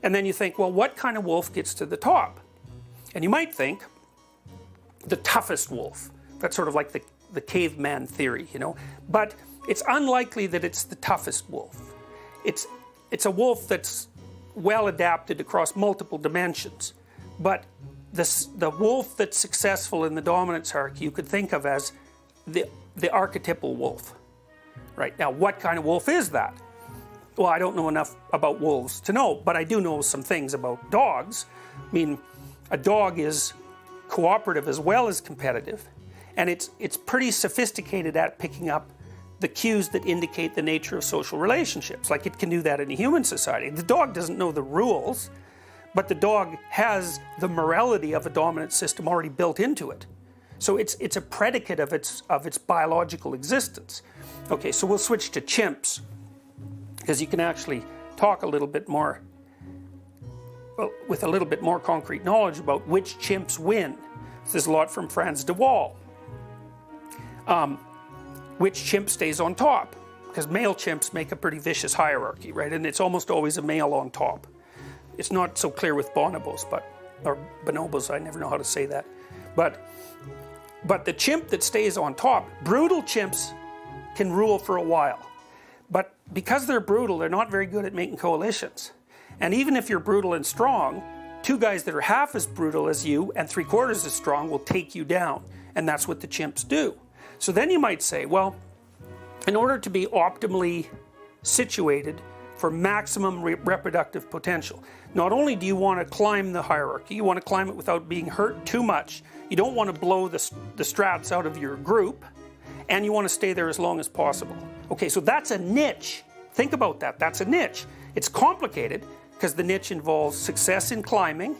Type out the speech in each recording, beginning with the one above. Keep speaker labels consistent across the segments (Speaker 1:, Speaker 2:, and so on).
Speaker 1: And then you think, well, what kind of wolf gets to the top? And you might think the toughest wolf. That's sort of like the caveman theory, you know. But it's unlikely that it's the toughest wolf. It's a wolf that's well adapted across multiple dimensions. But the wolf that's successful in the dominance hierarchy you could think of as the archetypal wolf. Right, now what kind of wolf is that? Well, I don't know enough about wolves to know, but I do know some things about dogs. I mean, a dog is cooperative as well as competitive, and it's pretty sophisticated at picking up the cues that indicate the nature of social relationships. Like it can do that in a human society. The dog doesn't know the rules, but the dog has the morality of a dominant system already built into it. So it's a predicate of its biological existence. Okay, so we'll switch to chimps, because you can actually talk a little bit more, well, with a little bit more concrete knowledge about which chimps win. This is a lot from Franz de Waal. Which chimp stays on top? Because male chimps make a pretty vicious hierarchy, right? And it's almost always a male on top. It's not so clear with bonobos, or bonobos, I never know how to say that. But the chimp that stays on top, brutal chimps can rule for a while. But because they're brutal, they're not very good at making coalitions. And even if you're brutal and strong, two guys that are half as brutal as you and 3/4 as strong will take you down. And that's what the chimps do. So then you might say, well, in order to be optimally situated for maximum reproductive potential, not only do you want to climb the hierarchy, you want to climb it without being hurt too much. You don't want to blow the strats out of your group, and you want to stay there as long as possible. Okay, so that's a niche. Think about that. That's a niche. It's complicated because the niche involves success in climbing,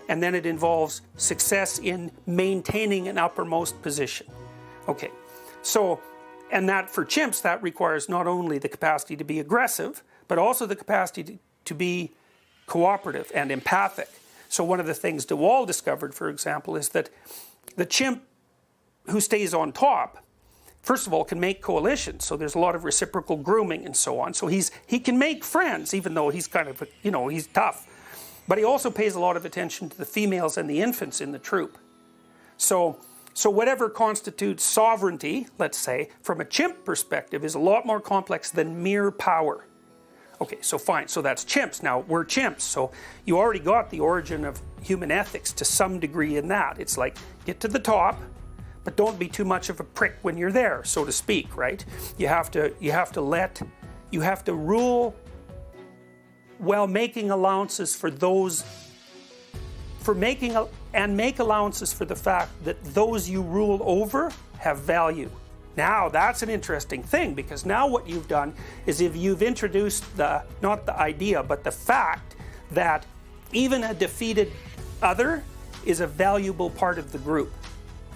Speaker 1: and then it involves success in maintaining an uppermost position. Okay, so, and that for chimps, that requires not only the capacity to be aggressive, but also the capacity to be cooperative and empathic. So one of the things de Waal discovered, for example, is that the chimp who stays on top, first of all, can make coalitions. So there's a lot of reciprocal grooming and so on. So he can make friends, even though he's kind of, you know, he's tough. But he also pays a lot of attention to the females and the infants in the troop. So whatever constitutes sovereignty, let's say, from a chimp perspective, is a lot more complex than mere power. Okay, so fine, so that's chimps. Now, we're chimps, so you already got the origin of human ethics to some degree in that. It's like, get to the top, but don't be too much of a prick when you're there, so to speak, right? You have to rule while making allowances for those, make allowances for the fact that those you rule over have value. Now that's an interesting thing, because now what you've done is if you've introduced not the idea, but the fact that even a defeated other is a valuable part of the group.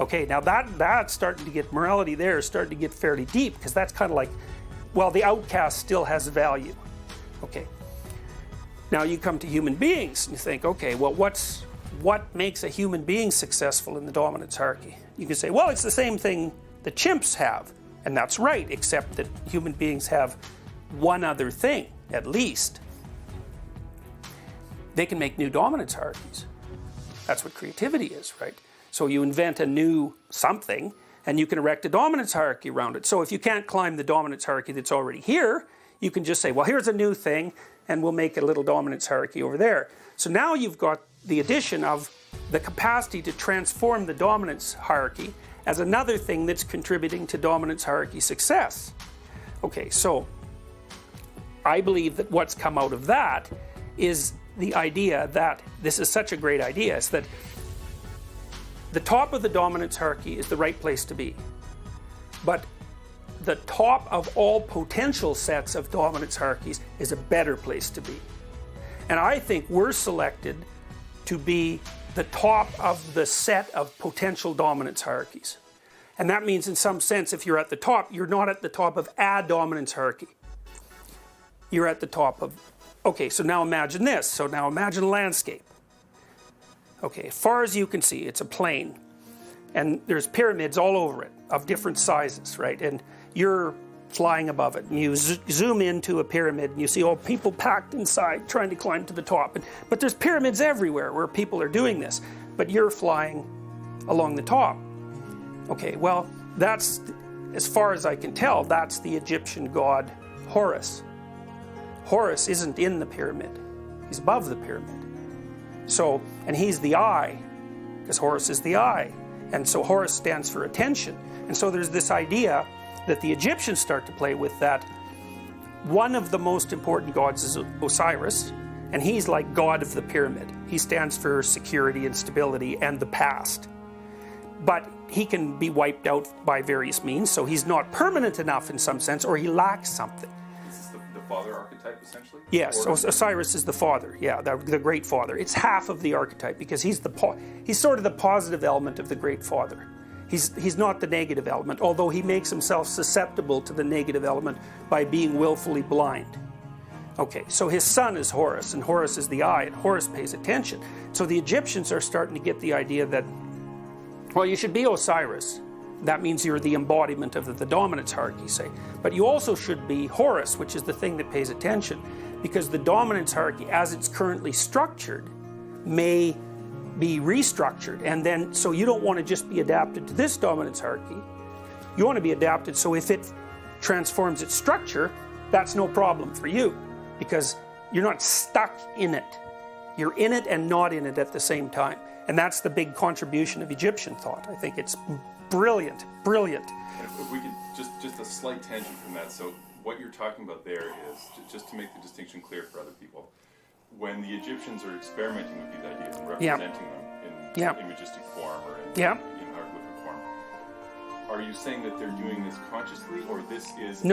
Speaker 1: Okay, now that's starting to get, morality there is starting to get fairly deep, because that's kind of like, well, the outcast still has value. Okay, now you come to human beings and you think, okay, well, what makes a human being successful in the dominance hierarchy? You can say, well, it's the same thing the chimps have, and that's right, except that human beings have one other thing, at least. They can make new dominance hierarchies. That's what creativity is, right? So you invent a new something, and you can erect a dominance hierarchy around it. So if you can't climb the dominance hierarchy that's already here, you can just say, well, here's a new thing, and we'll make a little dominance hierarchy over there. So now you've got the addition of the capacity to transform the dominance hierarchy as another thing that's contributing to dominance hierarchy success. Okay, so I believe that what's come out of that is the idea that, this is such a great idea, is that the top of the dominance hierarchy is the right place to be. But the top of all potential sets of dominance hierarchies is a better place to be. And I think we're selected to be the top of the set of potential dominance hierarchies. And that means, in some sense, if you're at the top, you're not at the top of a dominance hierarchy. You're at the top of, okay, so now imagine this. So now imagine a landscape. Okay, as far as you can see, it's a plain. And there's pyramids all over it of different sizes, right? And you're flying above it, and you zoom into a pyramid, and you see all people packed inside trying to climb to the top. But there's pyramids everywhere where people are doing this, but you're flying along the top. Okay, well, that's, as far as I can tell, that's the Egyptian god Horus. Horus isn't in the pyramid. He's above the pyramid. So, and he's the eye, because Horus is the eye. And so Horus stands for attention. And so there's this idea that the Egyptians start to play with, that one of the most important gods is Osiris, and he's like god of the pyramid. He stands for security and stability and the past. But he can be wiped out by various means, so he's not permanent enough in some sense, or he lacks something.
Speaker 2: Is this the father archetype, essentially?
Speaker 1: Yes, Osiris is the father, yeah, the great father. It's half of the archetype, because he's sort of the positive element of the great father. He's not the negative element, although he makes himself susceptible to the negative element by being willfully blind. Okay, so his son is Horus, and Horus is the eye, and Horus pays attention. So the Egyptians are starting to get the idea that, well, you should be Osiris. That means you're the embodiment of the dominance hierarchy, say. But you also should be Horus, which is the thing that pays attention, because the dominance hierarchy, as it's currently structured, may be restructured. And then, so you don't want to just be adapted to this dominance hierarchy. You want to be adapted so if it transforms its structure, that's no problem for you, because you're not stuck in it. You're in it and not in it at the same time. And that's the big contribution of Egyptian thought. I think it's brilliant, brilliant.
Speaker 2: And if we could, just a slight tangent from that. So what you're talking about there is, just to make the distinction clear for other people, when the Egyptians are experimenting with these ideas and representing them in imagistic form or in hieroglyphic form, are you saying that they're doing this consciously, or this is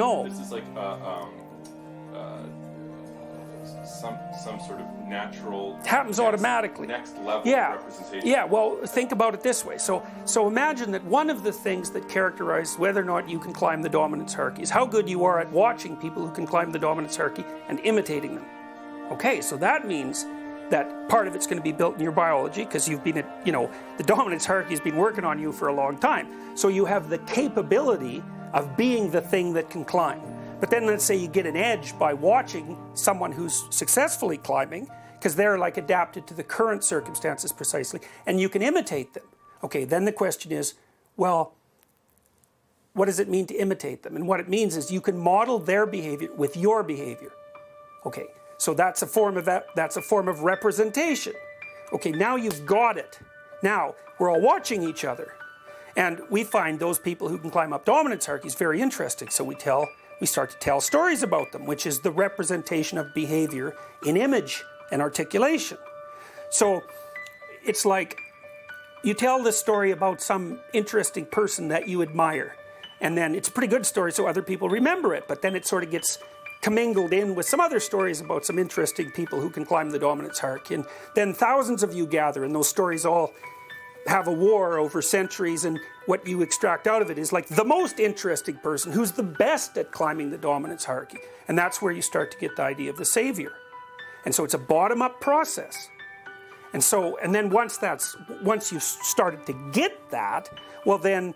Speaker 2: like some sort of natural,
Speaker 1: it happens automatically,
Speaker 2: next level of representation?
Speaker 1: Yeah, well, think about it this way. So imagine that one of the things that characterize whether or not you can climb the dominance hierarchy is how good you are at watching people who can climb the dominance hierarchy and imitating them. Okay, so that means that part of it's going to be built in your biology, because you've been the dominance hierarchy has been working on you for a long time. So you have the capability of being the thing that can climb. But then let's say you get an edge by watching someone who's successfully climbing, because they're like adapted to the current circumstances precisely, and you can imitate them. Okay, then the question is, well, what does it mean to imitate them? And what it means is you can model their behavior with your behavior. Okay, so that's a form of representation. Okay, now you've got it. Now we're all watching each other, and we find those people who can climb up dominance hierarchies very interesting. So we start to tell stories about them, which is the representation of behavior in image and articulation. So it's like you tell this story about some interesting person that you admire, and then it's a pretty good story, so other people remember it, but then it sort of gets commingled in with some other stories about some interesting people who can climb the dominance hierarchy, and then thousands of you gather, and those stories all have a war over centuries, and what you extract out of it is like the most interesting person who's the best at climbing the dominance hierarchy. And that's where you start to get the idea of the savior. And so it's a bottom-up process. And then once you've started to get that, well, then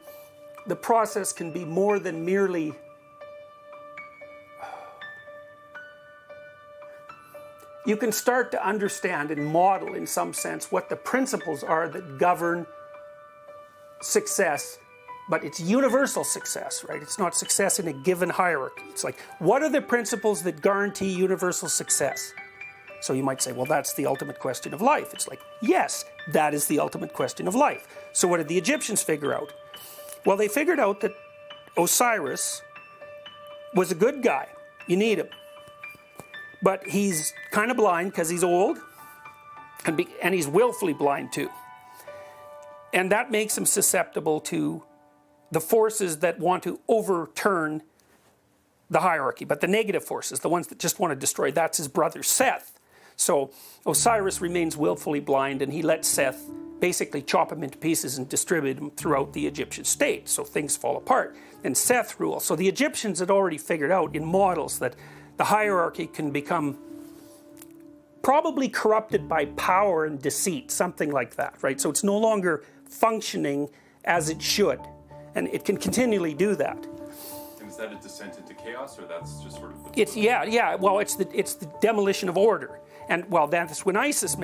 Speaker 1: the process can be more than merely you can start to understand and model in some sense what the principles are that govern success, but it's universal success, right? It's not success in a given hierarchy. It's like, what are the principles that guarantee universal success? So you might say, well, that's the ultimate question of life. It's like, yes, that is the ultimate question of life. So what did the Egyptians figure out? Well, they figured out that Osiris was a good guy. You need him. But he's kind of blind because he's old, and he's willfully blind too. And that makes him susceptible to the forces that want to overturn the hierarchy. But the negative forces, the ones that just want to destroy, that's his brother Seth. So Osiris remains willfully blind, and he lets Seth basically chop him into pieces and distribute him throughout the Egyptian state. So things fall apart. And Seth rules. So the Egyptians had already figured out in models that the hierarchy can become probably corrupted by power and deceit, something like that, right? So it's no longer functioning as it should, and it can continually do that.
Speaker 2: And is that a descent into chaos, or that's just sort of the...
Speaker 1: It's, yeah, well, it's the demolition of order. And, well, that's when ISIS